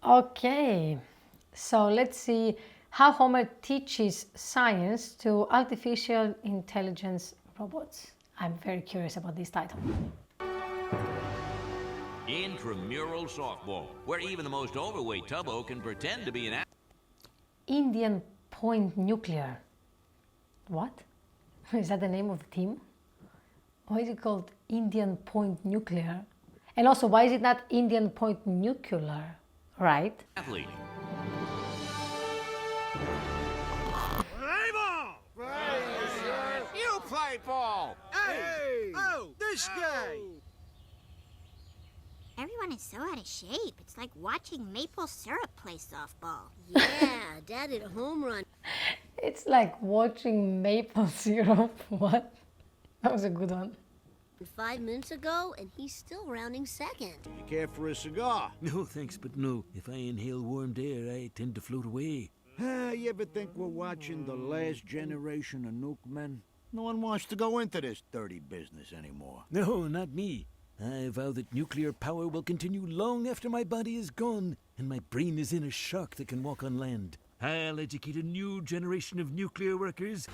Okay, so let's see how Homer teaches science to artificial intelligence robots. I'm very curious about this title. Intramural softball, where even the most overweight tubbo can pretend to be an Indian Point Nuclear. What? Is that the name of the team? Why is it called Indian Point Nuclear? And also, why is it not Indian Point Nuclear, right? athlete. Play ball! You play ball! Hey! Oh, this guy! Everyone is so out of shape. It's like watching maple syrup play softball. Yeah, Dad hit a home run. It's like watching maple syrup. What? That was a good one. 5 minutes ago, and he's still rounding second. You care for a cigar? No, thanks, but no. If I inhale warmed air, I tend to float away. You ever think we're watching the last generation of nuke men? No one wants to go into this dirty business anymore. No, not me. I vow that nuclear power will continue long after my body is gone and my brain is in a shark that can walk on land. I'll educate a new generation of nuclear workers.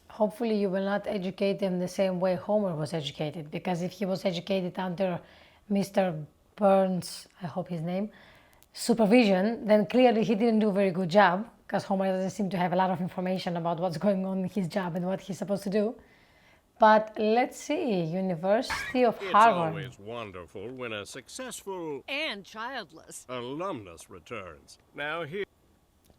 Hopefully you will not educate them the same way Homer was educated, because if he was educated under Mr. Burns, I hope his name, supervision, then clearly he didn't do a very good job, because Homer doesn't seem to have a lot of information about what's going on in his job and what he's supposed to do. But let's see, University of Harvard. It's always wonderful when a successful and childless alumnus returns. Now here.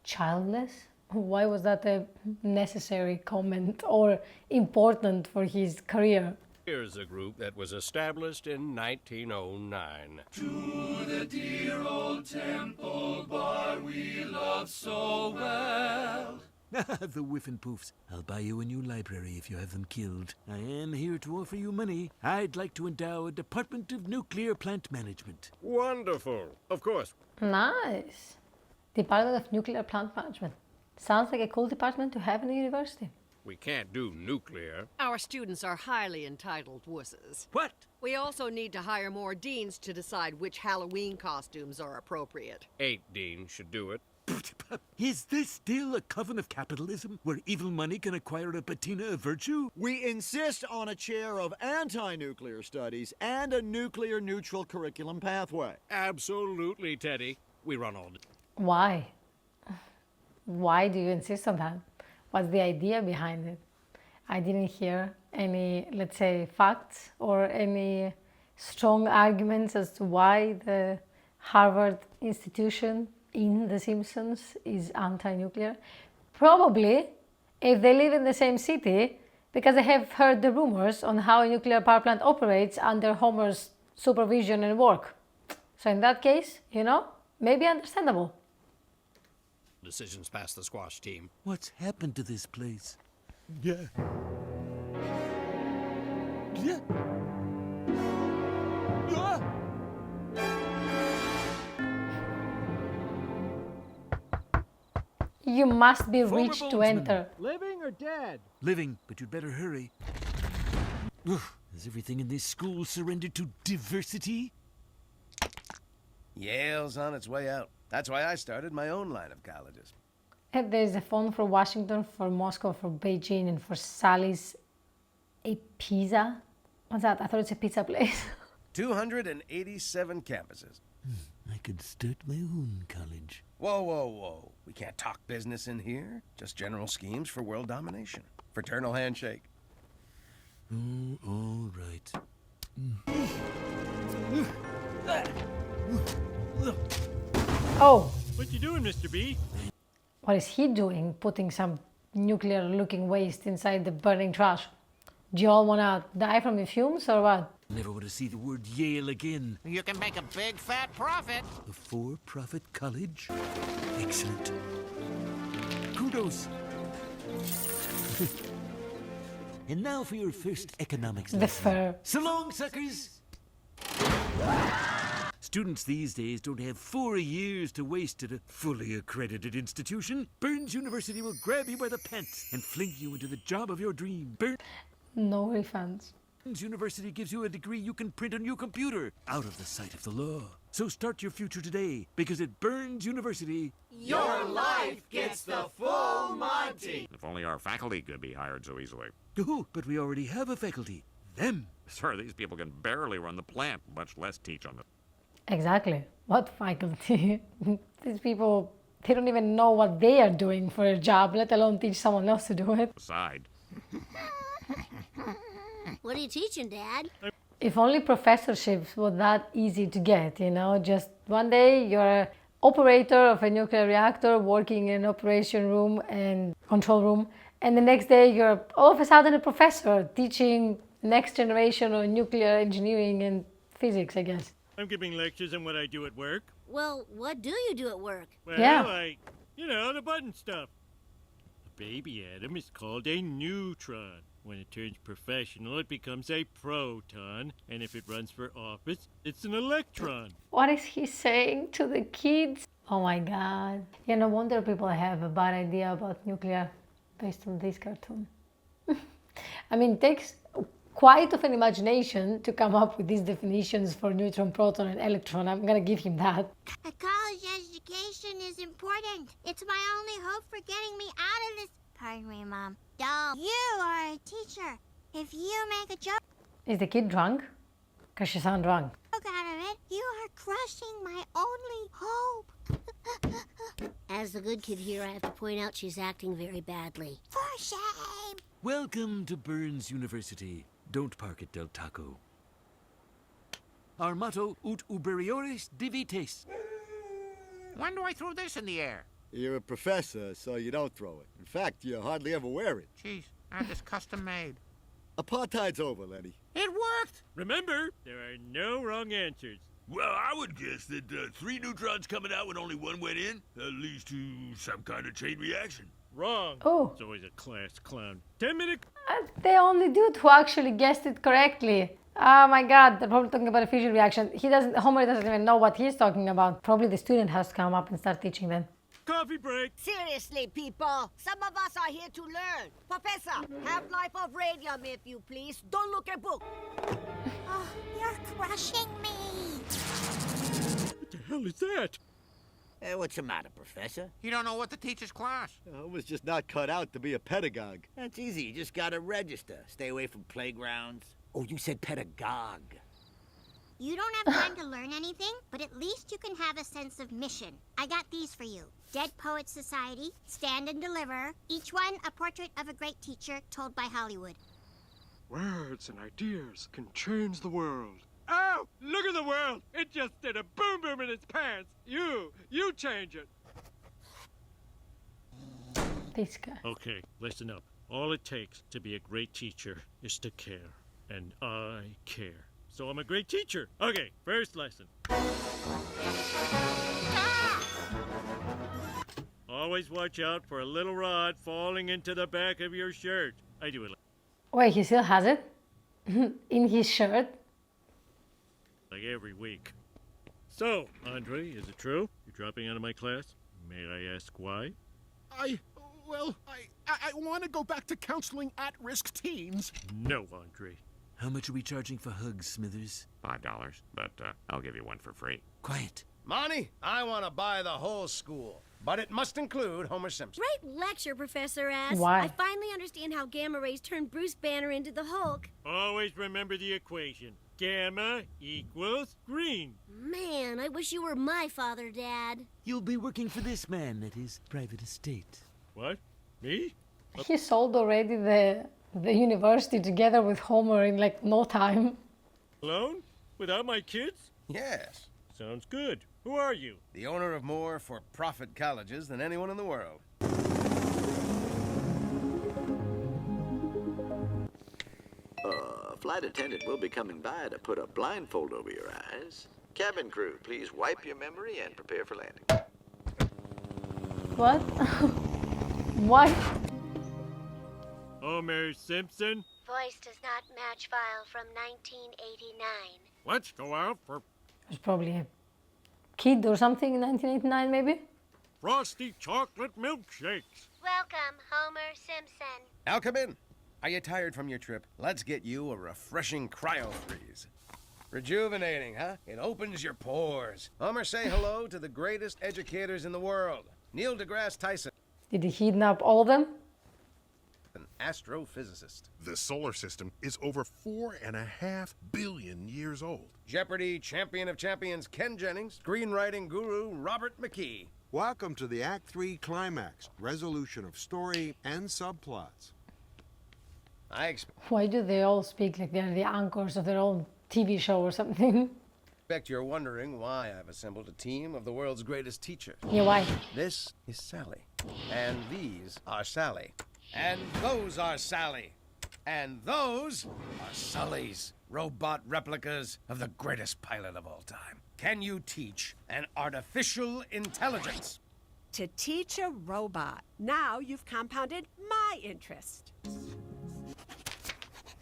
Childless? Why was that a necessary comment or important for his career? Here's a group that was established in 1909. To the dear old temple bar we love so well. The Whiffin' Poofs. I'll buy you a new library if you have them killed. I am here to offer you money. I'd like to endow a Department of Nuclear Plant Management. Wonderful. Of course. Nice. Department of Nuclear Plant Management. Sounds like a cool department to have in a university. We can't do nuclear. Our students are highly entitled wusses. What? We also need to hire more deans to decide which Halloween costumes are appropriate. 8 deans should do it. Is this still a coven of capitalism where evil money can acquire a patina of virtue? We insist on a chair of anti-nuclear studies and a nuclear-neutral curriculum pathway. Absolutely, Teddy. We run all day. Why? Why do you insist on that? What's the idea behind it? I didn't hear any, let's say, facts or any strong arguments as to why the Harvard institution in The Simpsons is anti-nuclear. Probably, if they live in the same city, because they have heard the rumors on how a nuclear power plant operates under Homer's supervision and work. So in that case, maybe understandable. Decisions past the squash team. What's happened to this place? Yeah. Yeah. Yeah. You must be Former rich to bondsman. enter. Living or dead? Living, but you'd better hurry. Ugh, is everything in this school surrendered to diversity? Yale's on its way out. That's why I started my own line of colleges. And there's a phone for Washington, for Moscow, for Beijing, and for Sally's a pizza. What's that? I thought it's a pizza place. 287 campuses. I could start my own college. Whoa, whoa, whoa. We can't talk business in here. Just general schemes for world domination. Fraternal handshake. Oh, all right. Oh, What you doing, Mr. B? what is he doing? Putting some nuclear-looking waste inside the burning trash. Do you all want to die from the fumes or what? Never want to see the word Yale again. You can make a big fat profit. A for-profit college? Excellent. Kudos. And now for your first economics The lesson. fur. So long, suckers! Students these days don't have 4 years to waste at a fully accredited institution. Burns University will grab you by the pants and fling you into the job of your dream. No refunds. University gives you a degree you can print on your computer, out of the sight of the law. So start your future today, because at Burns University, Your life gets the full Monty. If only our faculty could be hired so easily. oh, but we already have a faculty. Them. Sir, these people can barely run the plant, much less teach on it. Exactly. What faculty? These people, they don't even know what they are doing for a job, let alone teach someone else to do it. Aside, What are you teaching, Dad? If only professorships were that easy to get, you know, just one day you're an operator of a nuclear reactor working in an operation room and control room, and the next day you're all of a sudden a professor teaching next generation of nuclear engineering and physics, I guess. I'm giving lectures on what I do at work. Well, what do you do at work? Well, Yeah. the button stuff. A baby atom is called a neutron. When it turns professional, it becomes a proton. And if it runs for office, it's an electron. What is he saying to the kids? Oh my god. Yeah, no wonder people have a bad idea about nuclear based on this cartoon. I mean, it takes quite of an imagination to come up with these definitions for neutron, proton, and electron. I'm gonna give him that. A college education is important. It's my only hope for getting me out of this. Pardon me, Mom. Dumb. You are a teacher. If you make a joke Is the kid drunk? Because she sounds drunk. out of it, you are crushing my only hope. As the good kid here, I have to point out she's acting very badly. For shame. Welcome to Burns University. Don't park at Del Taco. Our motto, ut uberiores divites. when do I throw this in the air? You're a professor, so you don't throw it. In fact, you hardly ever wear it. Jeez, I had this custom made. Apartheid's over, Lenny. It worked! Remember, there are no wrong answers. Well, I would guess that 3 neutrons coming out when only one went in leads to some kind of chain reaction. Wrong. Oh. It's always a class clown. 10-minute. The only dude who actually guessed it correctly. Oh my god, they're probably talking about a fusion reaction. Homer doesn't even know what he's talking about. Probably the student has to come up and start teaching them. Coffee break. Seriously, people. Some of us are here to learn. Professor, half-life of radium, if you please. Don't look at book. Oh, you're crushing me. What the hell is that? Hey, what's the matter, Professor? You don't know what to teach his class. Homer's just not cut out to be a pedagogue. That's easy. You just gotta register. Stay away from playgrounds. Oh, you said pedagogue. You don't have time to learn anything, but at least you can have a sense of mission. I got these for you. Dead Poets Society, Stand and Deliver, each one a portrait of a great teacher told by Hollywood. Words and ideas can change the world. Oh, look at the world. It just did a boom boom in its pants. You change it. This guy. Okay, listen up. All it takes to be a great teacher is to care. And I care. So I'm a great teacher. Okay, first lesson. Always watch out for a little rod falling into the back of your shirt. I do it Wait, he still has it? In his shirt? like every week. So, Andre, is it true? You're dropping out of my class? May I ask why? I want to go back to counseling at-risk teens. No, Andre. How much are we charging for hugs, Smithers? $5, but I'll give you one for free. Quiet. Monty, I want to buy the whole school, but it must include Homer Simpson. Great lecture, Professor S. Why? I finally understand how gamma rays turned Bruce Banner into the Hulk. Always remember the equation. Gamma equals green. Man, I wish you were my father, Dad. You'll be working for this man at his private estate. What? Me? He sold already the university together with Homer in like no time. Alone? Without my kids? Yes, Sounds good. Who are you? the owner of more for-profit colleges than anyone in the world. Flight attendant will be coming by to put a blindfold over your eyes. Cabin crew, please wipe your memory and prepare for landing. What? What? Homer Simpson? Voice does not match file from 1989. Let's go out for There's probably a kid or something in 1989 maybe? frosty chocolate milkshakes. Welcome, Homer Simpson. Al, come in. Are you tired from your trip? Let's get you a refreshing cryo-freeze. Rejuvenating, huh? It opens your pores. Homer, say hello to the greatest educators in the world. Neil deGrasse Tyson, Did he kidnap all of them? an astrophysicist. The solar system is over 4.5 billion years old. Jeopardy champion of champions Ken Jennings, screenwriting guru Robert McKee. Welcome to the Act 3 climax, resolution of story and subplots. Why do they all speak like they're the anchors of their own TV show or something? Expect you're wondering why I've assembled a team of the world's greatest teachers. Yeah, why? This is Sally. And these are Sally. And those are Sally. And those are Sully's, robot replicas of the greatest pilot of all time. Can you teach an artificial intelligence? To teach a robot. Now you've compounded my interest.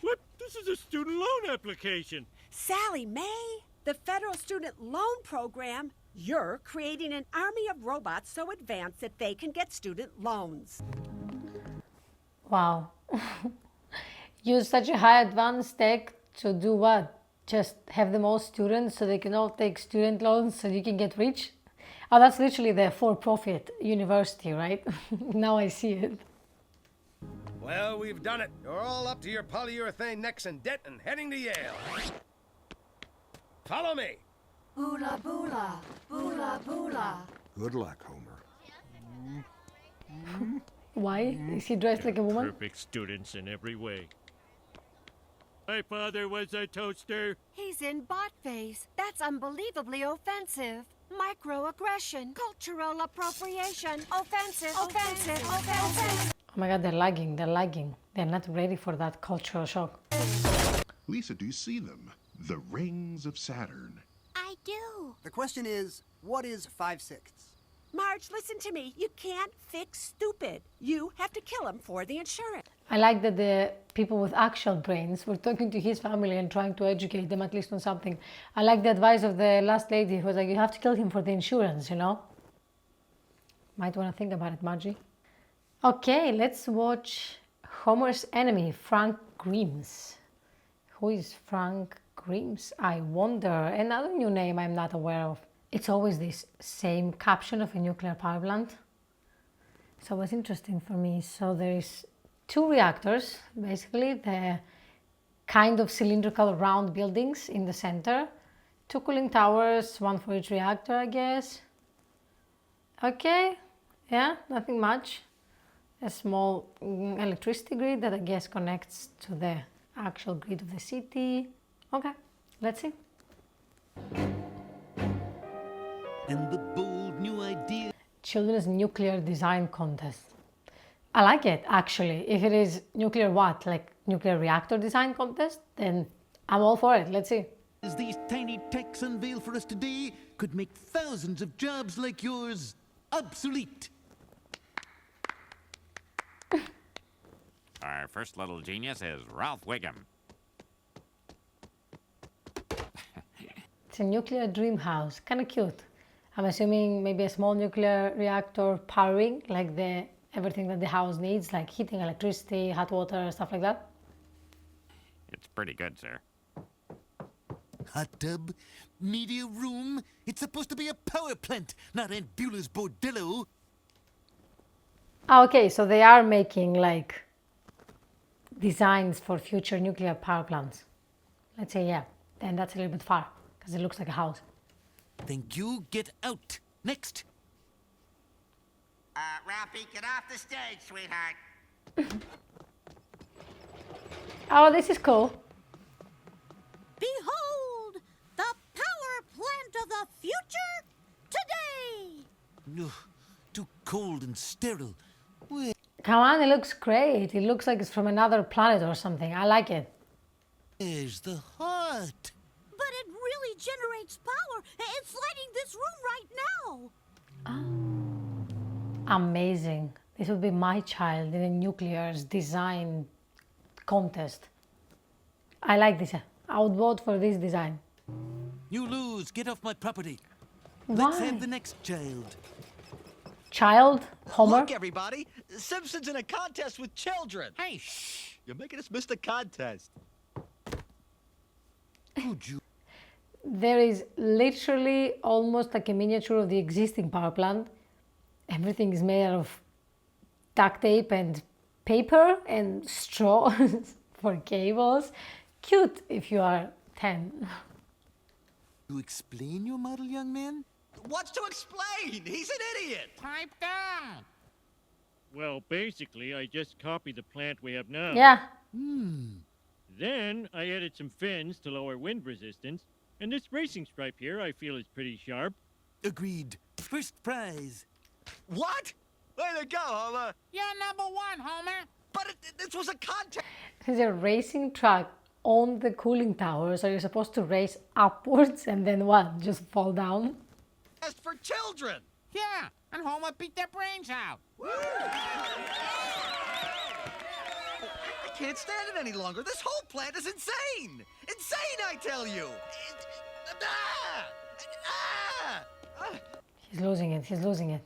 What? This is a student loan application. Sally Mae, the Federal Student Loan Program. You're creating an army of robots so advanced that they can get student loans. Wow. Use such a high advanced tech to do what? Just have the most students so they can all take student loans so you can get rich? Oh, that's literally the for-profit university, right? Now I see it. Well, we've done it. You're all up to your polyurethane necks in debt and heading to Yale. Follow me. Boola boola, boola boola. Good luck, Homer. Why? Is he dressed like a woman? Perfect students in every way. My father was a toaster. He's in bot phase. That's unbelievably offensive. Microaggression, cultural appropriation, offensive. Oh my god, they're lagging. They're not ready for that cultural shock. Lisa, do you see them? The rings of Saturn. I do. The question is, what is 5/6? Marge, listen to me. You can't fix stupid. You have to kill him for the insurance. I like that the people with actual brains were talking to his family and trying to educate them at least on something. I like the advice of the last lady who was like, you have to kill him for the insurance, you know? Might want to think about it, Margie. Okay, let's watch Homer's enemy, Frank Grimes. Who is Frank Grimes? I wonder. Another new name I'm not aware of. It's always this same caption of a nuclear power plant. So it was interesting for me. So there is 2 reactors, basically, the kind of cylindrical round buildings in the center. 2 cooling towers, 1 for each reactor, I guess. Okay, yeah, nothing much. A small electricity grid that I guess connects to the actual grid of the city. Okay, let's see. And the bold new idea. Children's nuclear design contest. I like it, actually. If it is nuclear what? Like nuclear reactor design contest? Then I'm all for it. Let's see. As these tiny techs unveil for us today could make thousands of jobs like yours obsolete. Our first little genius is Ralph Wiggum. It's a nuclear dream house. Kind of cute. I'm assuming maybe a small nuclear reactor powering like everything that the house needs, like heating, electricity, hot water, stuff like that. It's pretty good, sir. Hot tub, media room. It's supposed to be a power plant, not Aunt Beulah's bordello. Okay, so they are making like designs for future nuclear power plants. Let's say, yeah, then that's a little bit far because it looks like a house. Thank you. Get out. Next. Ralphie, get off the stage, sweetheart. Oh, this is cool. Behold, the power plant of the future today. No, too cold and sterile. Where? Come on, it looks great. It looks like it's from another planet or something. I like it. There's the heart. But it really generates power. It's lighting this room right now. Amazing. This would be my child in a nuclear design contest. I like this. I would vote for this design. You lose. Get off my property. Why? Let's have the next child. Child? Homer? Look, everybody. Simpsons in a contest with children. Hey, shh. You're making us miss the contest. There is literally almost like a miniature of the existing power plant. Everything is made out of duct tape and paper and straw for cables. Cute if you are 10. You explain your model, young man? What's to explain? He's an idiot! Pipe down! Well, basically, I just copied the plant we have now. Yeah. Then I added some fins to lower wind resistance, and this racing stripe here I feel is pretty sharp. Agreed. First prize. What? Way to go, Homer! You're #1, Homer! But this was a contest! There's a racing track on the cooling tower, so you're supposed to race upwards and then what? Just fall down? Test for children! Yeah, and Homer beat their brains out. I can't stand it any longer. This whole plant is insane! Insane, I tell you! He's losing it, he's losing it.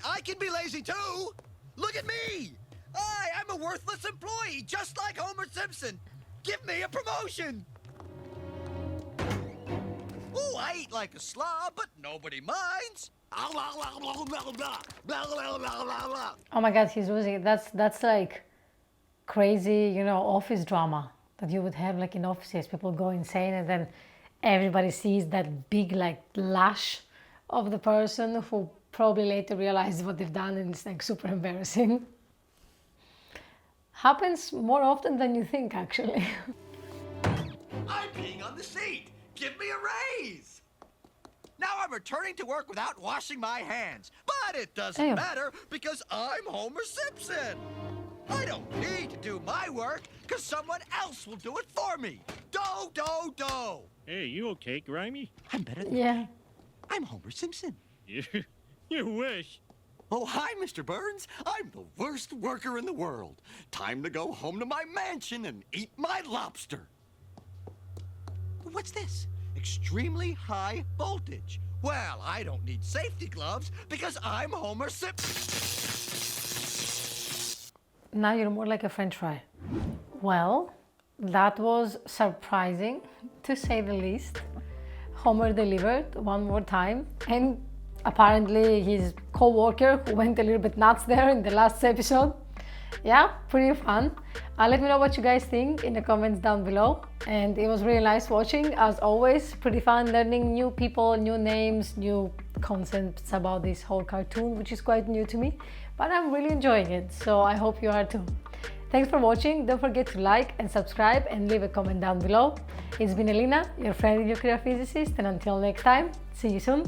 I can be lazy too! Look at me! I'm a worthless employee, just like Homer Simpson! Give me a promotion! Ooh, I eat like a slob, but nobody minds! Oh my god, he's losing it. That's like crazy, you know, office drama that you would have like in offices. People go insane and then everybody sees that big like lash of the person who probably later realizes what they've done and it's like super embarrassing. Happens more often than you think, actually. I'm peeing on the seat! Give me a raise! Now I'm returning to work without washing my hands. But it doesn't matter because I'm Homer Simpson! I don't need to do my work because someone else will do it for me! Do! Hey, you okay, Grimy? I'm better than Yeah. I'm Homer Simpson. You wish. Oh, hi, Mr. Burns. I'm the worst worker in the world. Time to go home to my mansion and eat my lobster. What's this? Extremely high voltage. Well, I don't need safety gloves because I'm Homer Simpson. Now you're more like a French fry. Well, that was surprising, to say the least. Homer delivered one more time, and apparently his co-worker who went a little bit nuts there in the last episode. Yeah, pretty fun. Let me know what you guys think in the comments down below. And it was really nice watching, as always. Pretty fun learning new people, new names, new concepts about this whole cartoon, which is quite new to me. But I'm really enjoying it, so I hope you are too. Thanks for watching. Don't forget to like and subscribe and leave a comment down below. It's been Elena, your friendly nuclear physicist, and until next time, see you soon.